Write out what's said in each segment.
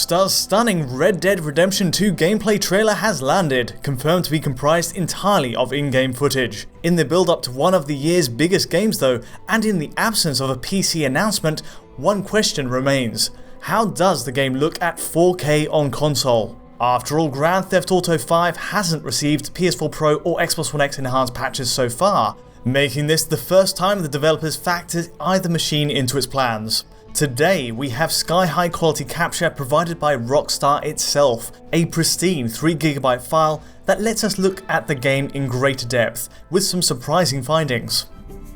Rockstar's stunning Red Dead Redemption 2 gameplay trailer has landed, confirmed to be comprised entirely of in-game footage. In the build-up to one of the year's biggest games though, and in the absence of a PC announcement, one question remains. How does the game look at 4K on console? After all, Grand Theft Auto 5 hasn't received PS4 Pro or Xbox One X enhanced patches so far, making this the first time the developers factored either machine into its plans. Today, we have sky-high quality capture provided by Rockstar itself, a pristine 3GB file that lets us look at the game in greater depth, with some surprising findings.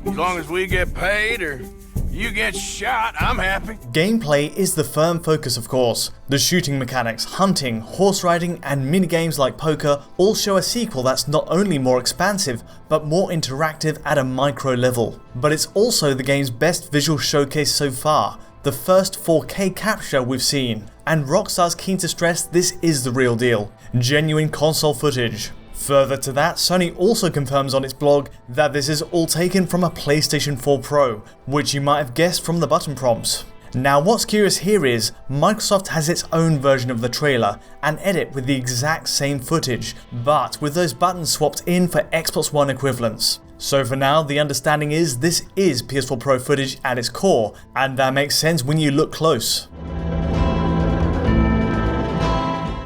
As long as we get paid or you get shot, I'm happy. Gameplay is the firm focus, of course. The shooting mechanics, hunting, horse riding, and minigames like poker all show a sequel that's not only more expansive, but more interactive at a micro level. But it's also the game's best visual showcase so far, the first 4K capture we've seen. And Rockstar's keen to stress this is the real deal, genuine console footage. Further to that, Sony also confirms on its blog that this is all taken from a PlayStation 4 Pro, which you might have guessed from the button prompts. Now what's curious here is, Microsoft has its own version of the trailer, an edit with the exact same footage, but with those buttons swapped in for Xbox One equivalents. So for now, the understanding is this is PS4 Pro footage at its core, and that makes sense when you look close.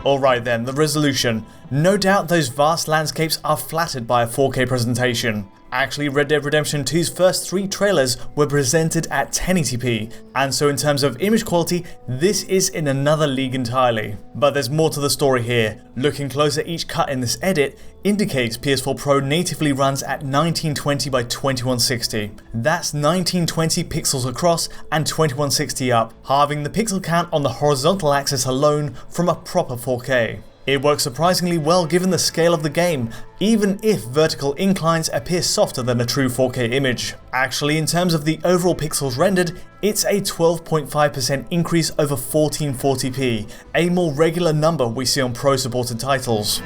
Alright then, the resolution. No doubt those vast landscapes are flattered by a 4K presentation. Actually, Red Dead Redemption 2's first 3 trailers were presented at 1080p, and so in terms of image quality, this is in another league entirely. But there's more to the story here. Looking closer at each cut in this edit indicates PS4 Pro natively runs at 1920 by 2160. That's 1920 pixels across and 2160 up, halving the pixel count on the horizontal axis alone from a proper 4K. It works surprisingly well given the scale of the game, even if vertical inclines appear softer than a true 4K image. Actually, in terms of the overall pixels rendered, it's a 12.5% increase over 1440p, a more regular number we see on Pro-supported titles.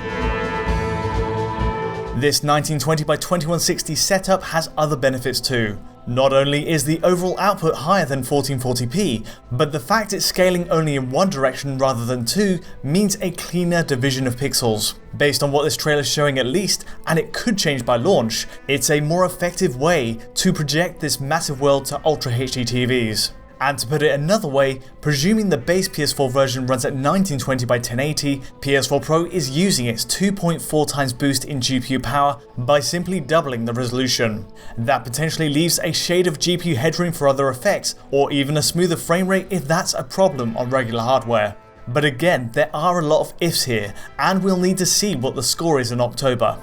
This 1920 by 2160 setup has other benefits too. Not only is the overall output higher than 1440p, but the fact it's scaling only in one direction rather than two means a cleaner division of pixels. Based on what this trailer is showing at least, and it could change by launch, it's a more effective way to project this massive world to Ultra HD TVs. And to put it another way, presuming the base PS4 version runs at 1920 by 1080, PS4 Pro is using its 2.4 times boost in GPU power by simply doubling the resolution. That potentially leaves a shade of GPU headroom for other effects, or even a smoother frame rate if that's a problem on regular hardware. But again, there are a lot of ifs here, and we'll need to see what the score is in October.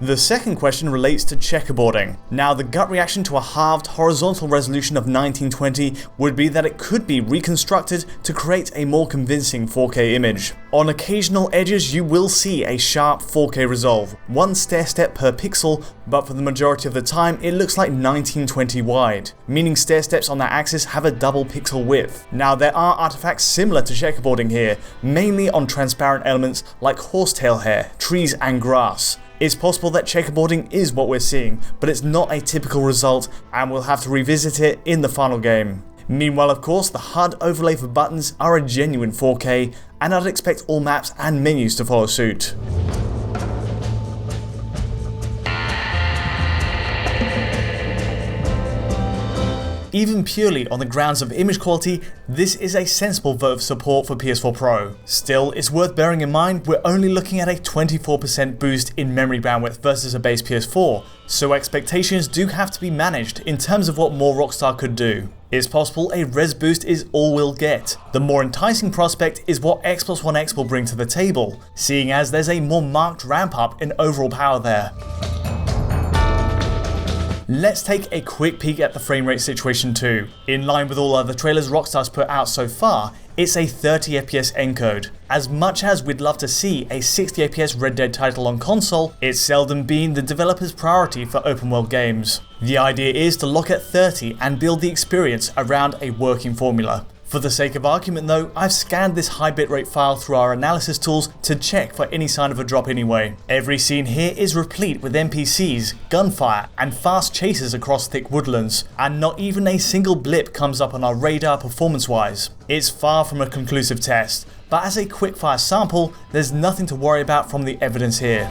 The second question relates to checkerboarding. Now, the gut reaction to a halved horizontal resolution of 1920 would be that it could be reconstructed to create a more convincing 4K image. On occasional edges, you will see a sharp 4K resolve, one stair step per pixel, but for the majority of the time, it looks like 1920 wide, meaning stair steps on that axis have a double pixel width. Now, there are artifacts similar to checkerboarding here, mainly on transparent elements like horsetail hair, trees and grass. It's possible that checkerboarding is what we're seeing, but it's not a typical result, and we'll have to revisit it in the final game. Meanwhile, of course, the HUD overlay for buttons are a genuine 4K, and I'd expect all maps and menus to follow suit. Even purely on the grounds of image quality, this is a sensible vote of support for PS4 Pro. Still, it's worth bearing in mind we're only looking at a 24% boost in memory bandwidth versus a base PS4, so expectations do have to be managed in terms of what more Rockstar could do. It's possible a res boost is all we'll get. The more enticing prospect is what Xbox One X will bring to the table, seeing as there's a more marked ramp up in overall power there. Let's take a quick peek at the framerate situation too. In line with all other trailers Rockstar's put out so far, it's a 30fps encode. As much as we'd love to see a 60fps Red Dead title on console, it's seldom been the developer's priority for open world games. The idea is to lock at 30 and build the experience around a working formula. For the sake of argument though, I've scanned this high bitrate file through our analysis tools to check for any sign of a drop anyway. Every scene here is replete with NPCs, gunfire, and fast chases across thick woodlands, and not even a single blip comes up on our radar performance-wise. It's far from a conclusive test, but as a quickfire sample, there's nothing to worry about from the evidence here.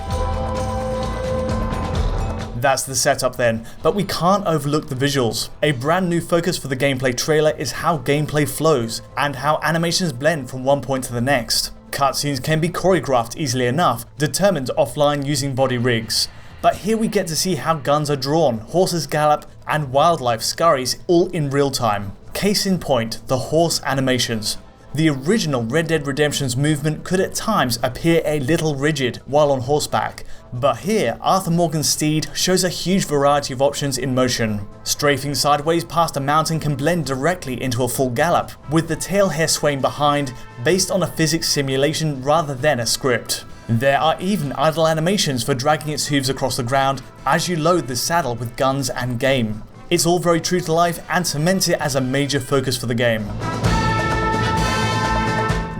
That's the setup then, but we can't overlook the visuals. A brand new focus for the gameplay trailer is how gameplay flows, and how animations blend from one point to the next. Cutscenes can be choreographed easily enough, determined offline using body rigs. But here we get to see how guns are drawn, horses gallop, and wildlife scurries all in real time. Case in point, the horse animations. The original Red Dead Redemption's movement could at times appear a little rigid while on horseback, but here Arthur Morgan's steed shows a huge variety of options in motion. Strafing sideways past a mountain can blend directly into a full gallop, with the tail hair swaying behind, based on a physics simulation rather than a script. There are even idle animations for dragging its hooves across the ground as you load the saddle with guns and game. It's all very true to life and cements it as a major focus for the game.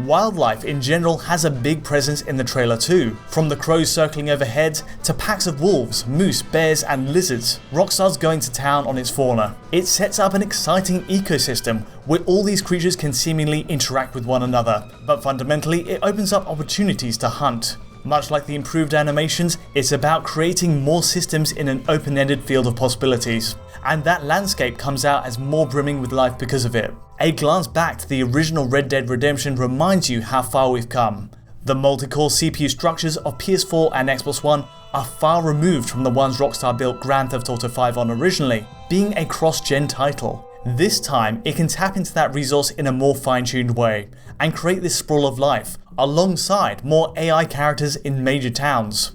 Wildlife in general has a big presence in the trailer too. From the crows circling overhead to packs of wolves, moose, bears and lizards, Rockstar's going to town on its fauna. It sets up an exciting ecosystem where all these creatures can seemingly interact with one another, but fundamentally it opens up opportunities to hunt. Much like the improved animations, it's about creating more systems in an open-ended field of possibilities. And that landscape comes out as more brimming with life because of it. A glance back to the original Red Dead Redemption reminds you how far we've come. The multi-core CPU structures of PS4 and Xbox One are far removed from the ones Rockstar built Grand Theft Auto 5 on originally, being a cross-gen title. This time, it can tap into that resource in a more fine-tuned way, and create this sprawl of life, alongside more AI characters in major towns.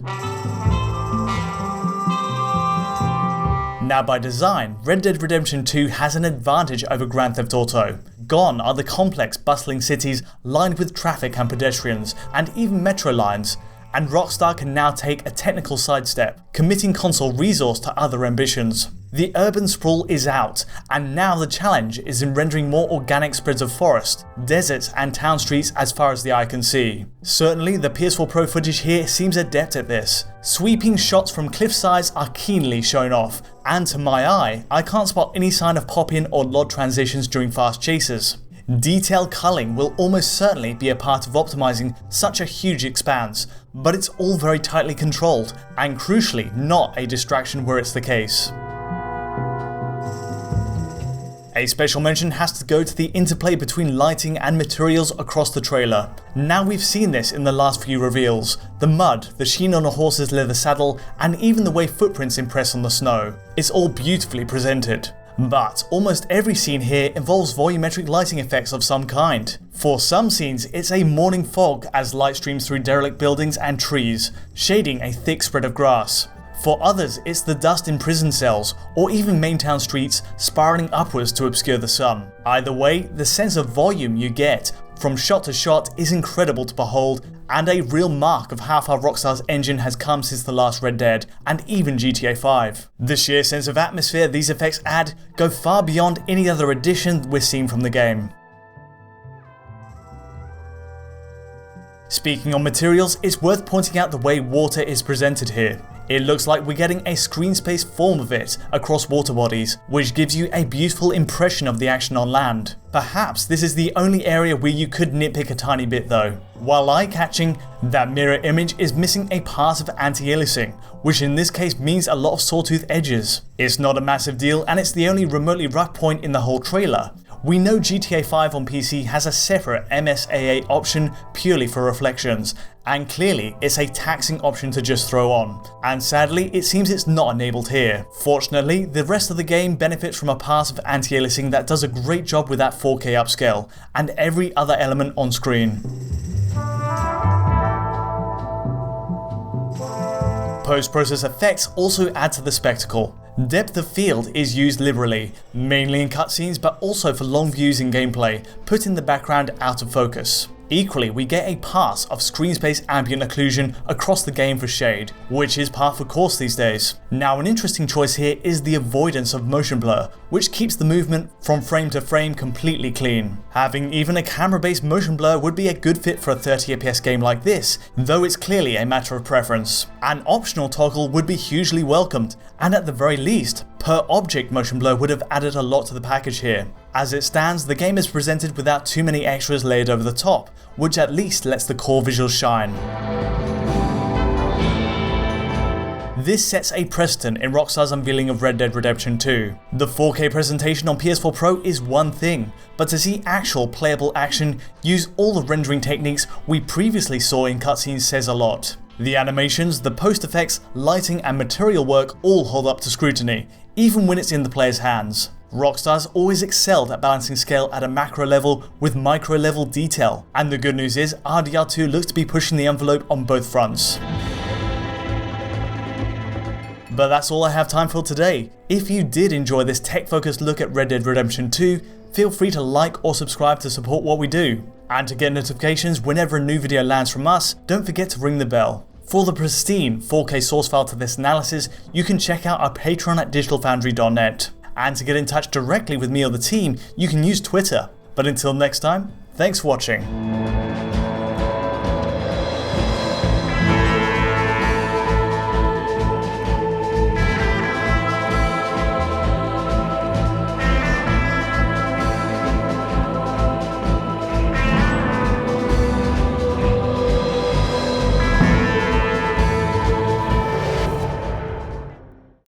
Now by design, Red Dead Redemption 2 has an advantage over Grand Theft Auto. Gone are the complex, bustling cities lined with traffic and pedestrians, and even metro lines, and Rockstar can now take a technical sidestep, committing console resource to other ambitions. The urban sprawl is out, and now the challenge is in rendering more organic spreads of forest, deserts and town streets as far as the eye can see. Certainly the PS4 Pro footage here seems adept at this. Sweeping shots from cliff sides are keenly shown off, and to my eye, I can't spot any sign of pop-in or LOD transitions during fast chases. Detail culling will almost certainly be a part of optimizing such a huge expanse, but it's all very tightly controlled, and crucially not a distraction where it's the case. A special mention has to go to the interplay between lighting and materials across the trailer. Now we've seen this in the last few reveals. The mud, the sheen on a horse's leather saddle, and even the way footprints impress on the snow. It's all beautifully presented. But almost every scene here involves volumetric lighting effects of some kind. For some scenes, it's a morning fog as light streams through derelict buildings and trees, shading a thick spread of grass. For others, it's the dust in prison cells, or even main town streets spiraling upwards to obscure the sun. Either way, the sense of volume you get from shot to shot is incredible to behold, and a real mark of how far Rockstar's engine has come since the last Red Dead, and even GTA 5. The sheer sense of atmosphere these effects add go far beyond any other addition we're seeing from the game. Speaking on materials, it's worth pointing out the way water is presented here. It looks like we're getting a screen space form of it across water bodies, which gives you a beautiful impression of the action on land. Perhaps this is the only area where you could nitpick a tiny bit though. While eye-catching, that mirror image is missing a part of anti-aliasing, which in this case means a lot of sawtooth edges. It's not a massive deal, and it's the only remotely rough point in the whole trailer. We know GTA 5 on PC has a separate MSAA option purely for reflections, and clearly it's a taxing option to just throw on, and sadly it seems it's not enabled here. Fortunately, the rest of the game benefits from a part of anti-aliasing that does a great job with that 4K upscale, and every other element on screen. Post-process effects also add to the spectacle. Depth of field is used liberally, mainly in cutscenes but also for long views in gameplay, put in the background out of focus. Equally, we get a pass of screen space ambient occlusion across the game for shade, which is par for course these days. Now, an interesting choice here is the avoidance of motion blur, which keeps the movement from frame to frame completely clean. Having even a camera-based motion blur would be a good fit for a 30 FPS game like this, though it's clearly a matter of preference. An optional toggle would be hugely welcomed, and at the very least, per object motion blur would have added a lot to the package here. As it stands, the game is presented without too many extras layered over the top, which at least lets the core visuals shine. This sets a precedent in Rockstar's unveiling of Red Dead Redemption 2. The 4K presentation on PS4 Pro is one thing, but to see actual playable action use all the rendering techniques we previously saw in cutscenes says a lot. The animations, the post effects, lighting and material work all hold up to scrutiny, even when it's in the player's hands. Rockstar's always excelled at balancing scale at a macro level with micro level detail, and the good news is RDR2 looks to be pushing the envelope on both fronts. But that's all I have time for today. If you did enjoy this tech-focused look at Red Dead Redemption 2, feel free to like or subscribe to support what we do. And to get notifications whenever a new video lands from us, don't forget to ring the bell. For the pristine 4K source file to this analysis, you can check out our Patreon at digitalfoundry.net. And to get in touch directly with me or the team, you can use Twitter. But until next time, thanks for watching.